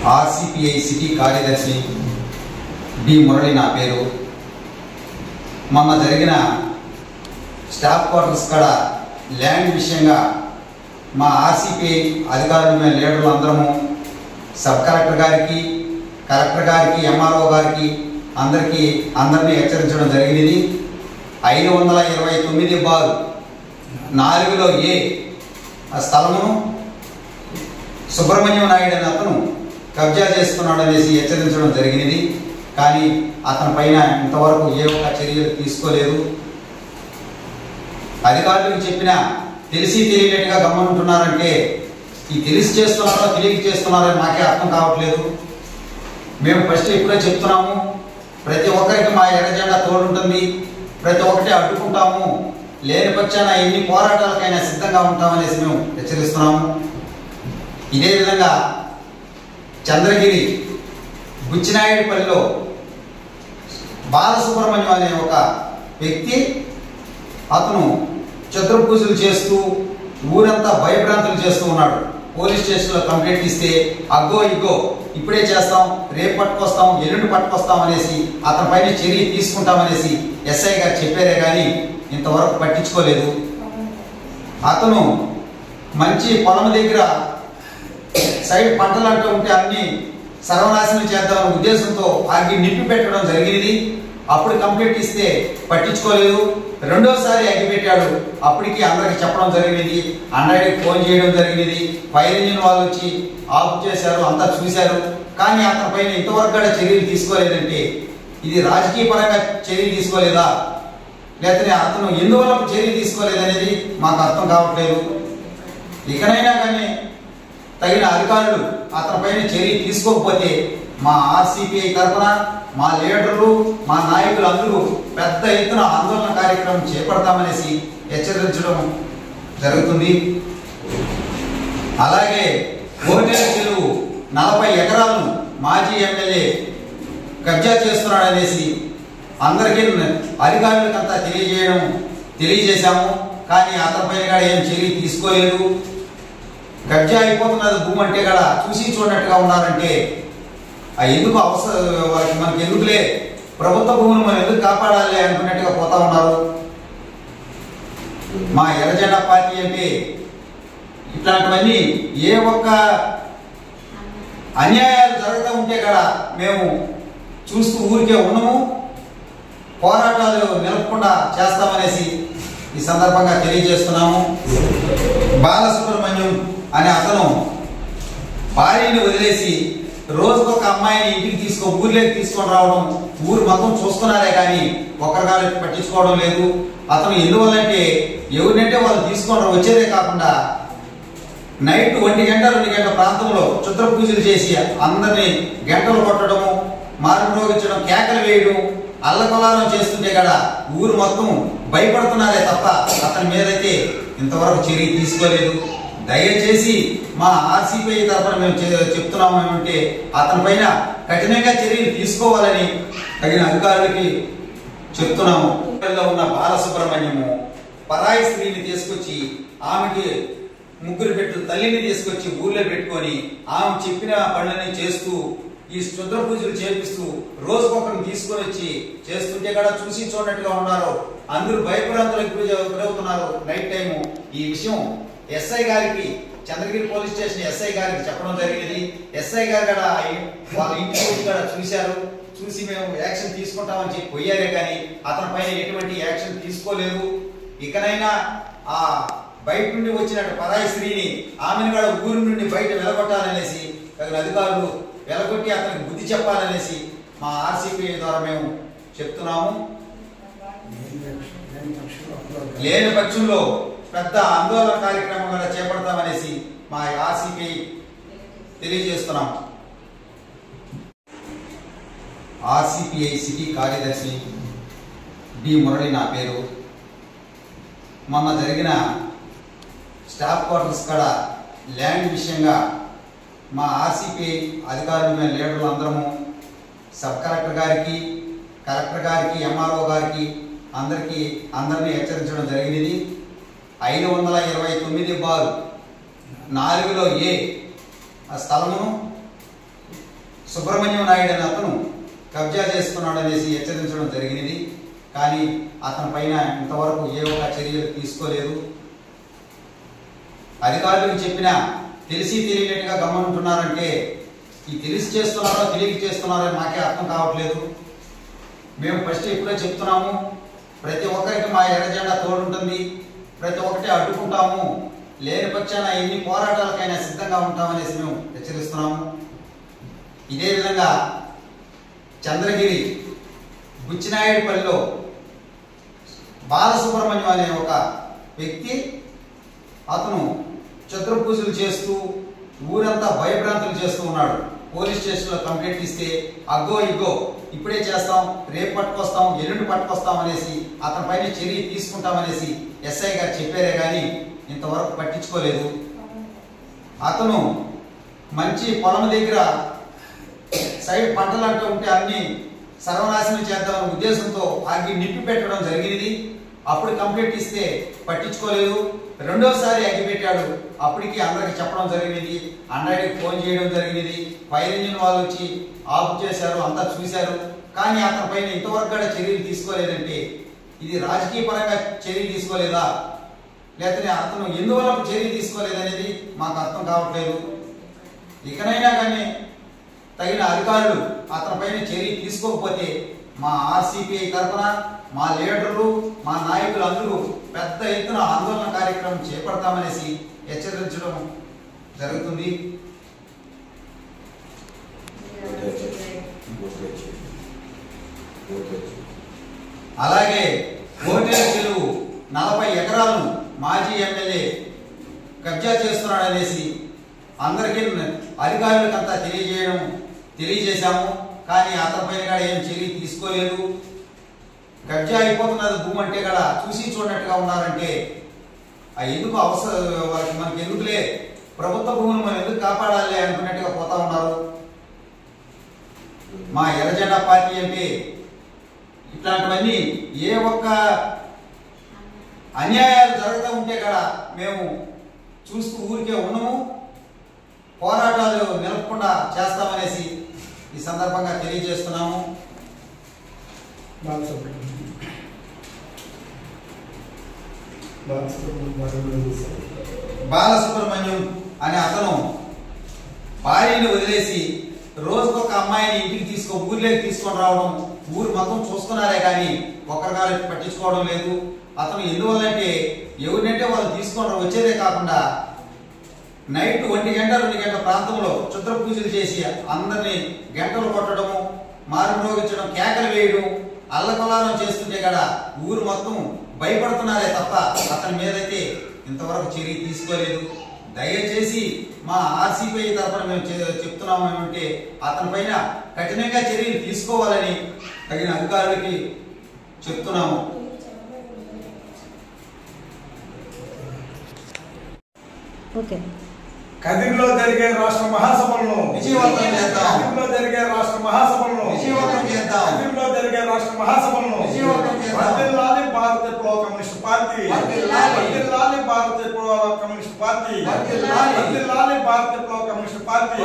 ఆర్సిపిఐ city కార్యదర్శి D Murali నా పేరు. మొన్న జరిగిన స్టాఫ్ క్వార్టర్స్ కాడ ల్యాండ్ విషయంగా మా ఆర్సిపిఐ అధికారులు మేము లీడర్లు అందరము సబ్ కలెక్టర్ గారికి, కలెక్టర్ గారికి, ఎంఆర్ఓ గారికి అందరినీ హెచ్చరించడం జరిగినది. 529/4లో ఏ స్థలమును సుబ్రహ్మణ్యం నాయుడు అనే అతను కబ్జా చేస్తున్నాడు అనేసి హెచ్చరించడం జరిగినది. కానీ అతని పైన ఇంతవరకు ఏ ఒక్క చర్యలు తీసుకోలేదు. అధికారులకు చెప్పినా తెలిసి తెలియనట్టుగా గమనింటున్నారంటే ఈ తెలిసి చేస్తున్నారో తెలియక చేస్తున్నారో మాకే అర్థం కావట్లేదు. మేము ఫస్ట్ ఇప్పుడే చెప్తున్నాము, ప్రతి ఒక్కరికి మా ఎర్ర జెండా తోడుంటుంది, ప్రతి ఒక్కటి అడ్డుకుంటాము, లేని పక్షాన ఎన్ని పోరాటాలకైనా సిద్ధంగా ఉంటామనేసి మేము హెచ్చరిస్తున్నాము. ఇదే విధంగా చంద్రగిరి బుచ్చినాయుడిపల్లిలో బాలసుబ్రహ్మణ్యం అనే ఒక వ్యక్తి అతను చతుర పూజలు చేస్తూ ఊరంతా భయభ్రాంతులు చేస్తూ ఉన్నాడు. పోలీస్ స్టేషన్లో కంప్లైంట్ ఇస్తే అగ్గో ఇగ్గో ఇప్పుడే చేస్తాం, రేపు పట్టుకొస్తాం, ఎల్లుండి పట్టుకొస్తాం అనేసి అతని పైన చర్య తీసుకుంటామనేసి ఎస్ఐ గారు చెప్పారే కానీ ఇంతవరకు పట్టించుకోలేదు. అతను మంచి పొలం దగ్గర సైడ్ పంటలు అంటూ ఉంటే అన్ని సర్వనాశనం చేద్దామనే ఉద్దేశంతో అగ్గి నింపి పెట్టడం జరిగింది. అప్పుడు కంప్లైంట్ ఇస్తే పట్టించుకోలేదు. రెండోసారి అగ్గి పెట్టాడు. అప్పటికి అందరికి చెప్పడం జరిగింది, 100కి ఫోన్ చేయడం జరిగింది. ఫైర్ ఇంజిన్ వాళ్ళు వచ్చి ఆఫ్ చేశారు, అంతా చూశారు. కానీ అతని పైన ఇంతవరకు కూడా చర్యలు తీసుకోలేదంటే ఇది రాజకీయ పరంగా చర్యలు తీసుకోలేదా, లేకపోతే అతను ఎందువల్ల చర్యలు తీసుకోలేదనేది మాకు అర్థం కావట్లేదు. ఇకనైనా కానీ తగిన అధికారులు అతని పైన చర్య తీసుకోకపోతే మా ఆర్సిపిఐ తరఫున మా లీడర్లు, మా నాయకులు అందరూ పెద్ద ఎత్తున ఆందోళన కార్యక్రమం చేపడతామనేసి హెచ్చరించడం జరుగుతుంది. అలాగే కోటేరు చెరువు 40 ఎకరాలను మాజీ ఎమ్మెల్యే కబ్జా చేస్తున్నాడనేసి అందరికీ అధికారులకంతా తెలియజేశాము. కానీ అతని పైన కూడా ఏం చర్య తీసుకోలేదు. కబ్జా అయిపోతున్నది భూమి అంటే కూడా చూసి చూడనట్టుగా ఉన్నారంటే ఎందుకు అవసరం, మనకి ఎందుకులే, ప్రభుత్వ భూములు మనం ఎందుకు కాపాడాలి అనుకున్నట్టుగా పోతా ఉన్నారు. మా ఎర్ర జెండా పార్టీ అంటే ఇట్లాంటివన్నీ ఏ ఒక్క అన్యాయాలు జరుగుతూ ఉంటే కూడా మేము చూస్తూ ఊరికే ఉన్నాము, పోరాటాలు నిలపకుండా చేస్తామనేసి ఈ సందర్భంగా తెలియజేస్తున్నాము. బాలసుబ్రహ్మణ్యం అనే అతను భార్యని వదిలేసి రోజుకొక అమ్మాయిని ఇంటికి ఊర్లోకి తీసుకొని రావడం, ఊరు మొత్తం చూస్తున్నారే కానీ ఒక్కరిగాలి పట్టించుకోవడం లేదు. అతను ఎందువల్లంటే ఎవరినంటే వాళ్ళు తీసుకొని వచ్చేదే కాకుండా నైట్ 1 గంట 2 గంటల ప్రాంతంలో క్షుద్ర పూజలు చేసి అందరినీ గంటలు కొట్టడము, మారుమ్రోగించడం, కేకలు వేయడం, అల్లకొలాలం చేస్తుంటే కదా ఊరు మొత్తం భయపడుతున్నారే తప్ప అతని మీదైతే ఇంతవరకు చర్య తీసుకోలేదు. దయచేసి మా ఆర్సిపిఐ తరఫున మేము చెప్తున్నాము ఏమంటే అతని పైన కఠినంగా చర్యలు తీసుకోవాలని తగిన అధికారులకి చెప్తున్నాము. ఉన్న బాలసుబ్రహ్మణ్యము పరాయి స్త్రీని తీసుకొచ్చి ఆమెకి 3 బిడ్డల తల్లిని తీసుకొచ్చి ఊర్లో పెట్టుకొని ఆమె చెప్పిన పనులని చేస్తూ ఈ క్షుద్ర పూజలు చేపిస్తూ రోజుకొకరిని తీసుకొని వచ్చి చేస్తుంటే కూడా చూసి చూడనట్టుగా ఉన్నారు. అందరూ భయభ్రాంతులకు గురవుతున్నారు నైట్ టైము. ఈ విషయం ఎస్ఐ గారికి, చంద్రగిరి పోలీస్ స్టేషన్ ఎస్ఐ గారికి చెప్పడం జరిగింది. ఎస్ఐ గారు కూడా వాళ్ళ ఇంటి కూడా చూశారు. చూసి మేము యాక్షన్ తీసుకుంటామని చెప్పి పోయారే కానీ అతని పైన ఎటువంటి యాక్షన్ తీసుకోలేదు. ఇకనైనా ఆ బయట నుండి వచ్చినట్టు పరాయి స్త్రీని ఆమెను కూడా ఊరి నుండి బయట వెలగొట్టాలనేసి తగిన అధికారులు వెలగొట్టి అతనికి బుద్ధి చెప్పాలనేసి మా ఆర్సిపిఐ ద్వారా మేము చెప్తున్నాము. లేని పక్షంలో పెద్ద ఆందోళన కార్యక్రమం కూడా చేపడతామనేసి మా ఆర్సిపిఐ తెలియజేస్తున్నాం. ఆర్సిపిఐ సిటీ కార్యదర్శి డి మురళి నా పేరు. మొన్న జరిగిన స్టాఫ్ క్వార్టర్స్ కాడ ల్యాండ్ విషయంగా మా ఆర్సిపిఐ అధికారులు మేము లీడర్లు అందరము సబ్ కలెక్టర్ గారికి, కలెక్టర్ గారికి, ఎంఆర్ఓ గారికి అందరినీ హెచ్చరించడం జరిగినది. 529/4లో ఏ స్థలమును సుబ్రహ్మణ్యం నాయుడు అని అతను కబ్జా చేస్తున్నాడు అనేసి హెచ్చరించడం జరిగినది. కానీ అతని పైన ఇంతవరకు ఏ ఒక్క చర్యలు తీసుకోలేదు. అధికారులకు చెప్పినా తెలిసి తెలియనట్టుగా గమనింటున్నారంటే ఈ తెలిసి చేస్తున్నారో తెలియక చేస్తున్నారో మాకే అర్థం కావట్లేదు. మేము ఫస్ట్ ఎప్పుడో చెప్తున్నాము, ప్రతి ఒక్కరికి మా ఎర్ర జెండా తోడుంటుంది, ప్రతి ఒక్కటి అడ్డుకుంటాము, లేని పక్షాన ఎన్ని పోరాటాలకైనా సిద్ధంగా ఉంటామనేసి మేము హెచ్చరిస్తున్నాము. ఇదే విధంగా చంద్రగిరి బుచ్చినాయుడిపల్లిలో బాలసుబ్రహ్మణ్యం అనే ఒక వ్యక్తి అతను చతుర పూజలు చేస్తూ ఊరంతా భయభ్రాంతులు చేస్తూ ఉన్నాడు. పోలీస్ స్టేషన్లో కంప్లైంట్ ఇస్తే అగ్గో ఇగ్గో ఇప్పుడే చేస్తాం, రేపు పట్టుకొస్తాం, ఎల్లుండి పట్టుకొస్తాం అనేసి అతని పైన చర్య తీసుకుంటామనేసి ఎస్ఐ గారు చెప్పారే కానీ ఇంతవరకు పట్టించుకోలేదు. అతను మంచి పొలం దగ్గర సైడ్ పంటలు అంటూ ఉంటే అన్ని సర్వనాశనం చేద్దామనే ఉద్దేశంతో అగ్గి నిప్పి పెట్టడం జరిగింది. అప్పుడు కంప్లైంట్ ఇస్తే పట్టించుకోలేదు. రెండోసారి అగ్గి పెట్టాడు. అప్పటికి అందరికి చెప్పడం జరిగింది, అన్నయ్యకి ఫోన్ చేయడం జరిగింది. ఫైర్ ఇంజిన్ వాళ్ళు వచ్చి ఆఫ్ చేశారు, అంతా చూశారు. కానీ అతని పైన ఇంతవరకు కూడా చర్యలు తీసుకోలేదంటే ఇది రాజకీయ పరంగా చర్యలు తీసుకోలేదా, లేకపోతే అతను ఎందువల్ల చర్యలు తీసుకోలేదనేది మాకు అర్థం కావట్లేదు. ఇకనైనా కానీ తగిన అధికారులు అతని పైన చర్య తీసుకోకపోతే మా ఆర్సిపిఐ తరఫున మా లీడర్లు, మా నాయకులు అందరూ పెద్ద ఎత్తున ఆందోళన కార్యక్రమం చేపడతామనేసి హెచ్చరించడం జరుగుతుంది. అలాగే ఓటేల చెరువు 40 ఎకరాలను మాజీ ఎమ్మెల్యే కబ్జా చేస్తున్నాడనేసి అందరికీ అధికారులకంతా తెలియజేశాము. కానీ అతని పైన కూడా ఏం చర్య తీసుకోలేదు. కబ్జా అయిపోతున్నది భూమి అంటే కూడా చూసి చూడనట్టుగా ఉన్నారంటే ఎందుకు అవసరం, మనకి ఎందుకులే, ప్రభుత్వ భూములు మనం ఎందుకు కాపాడాలి అనుకున్నట్టుగా పోతా ఉన్నారు. మా ఎర్ర జెండా పార్టీ అంటే ఇట్లాంటివన్నీ ఏ ఒక్క అన్యాయాలు జరుగుతూ ఉంటే కూడా మేము చూస్తూ ఊరికే ఉన్నాము, పోరాటాలు నిలపకుండా చేస్తామనేసి ఈ సందర్భంగా తెలియజేస్తున్నాము. బాలసుబ్రహ్మణ్యం అనే అతను భార్యని వదిలేసి రోజుకొక అమ్మాయిని ఇంటికి ఊర్లోకి తీసుకొని రావడం, ఊరు మొత్తం చూస్తున్నారే కానీ ఒక్కరిగారు పట్టించుకోవడం లేదు. అతను ఎందువల్లంటే ఎవరినంటే వాళ్ళు తీసుకొని వచ్చేదే కాకుండా నైట్ 1 గంట 2 గంటల ప్రాంతంలో క్షుద్ర పూజలు చేసి అందరినీ గంటలు కొట్టడము, మారుమ్రోగించడం, కేకలు వేయడం, అల్లకొల్లాలం చేస్తుంటే కదా ఊరు మొత్తం భయపడుతున్నారే తప్ప అతని మీదైతే ఇంతవరకు చర్య తీసుకోలేదు. దయచేసి మా ఆర్సిపిఐ తరఫున మేము చెప్తున్నాము ఏమంటే అతని పైన కఠినంగా చర్యలు తీసుకోవాలని తగిన అధికారులకి చెప్తున్నాము. కదిరిలో జరిగే రాష్ట్ర మహాసభలను విజయవంతం చేద్దాం. కదిరిలో జరిగే రాష్ట్ర మహాసభలను విజయవంతం చేద్దాం. కదిరిలో జరిగే రాష్ట్ర మహాసభలను విజయవంతం చేద్దాం. వర్ధిల్లాలి భారత విప్లవ కమ్యూనిస్ట్ పార్టీ, వర్ధిల్లాలి భారత విప్లవ కమ్యూనిస్ట్ పార్టీ, వర్ధిల్లాలి భారత విప్లవ కమ్యూనిస్ట్ పార్టీ.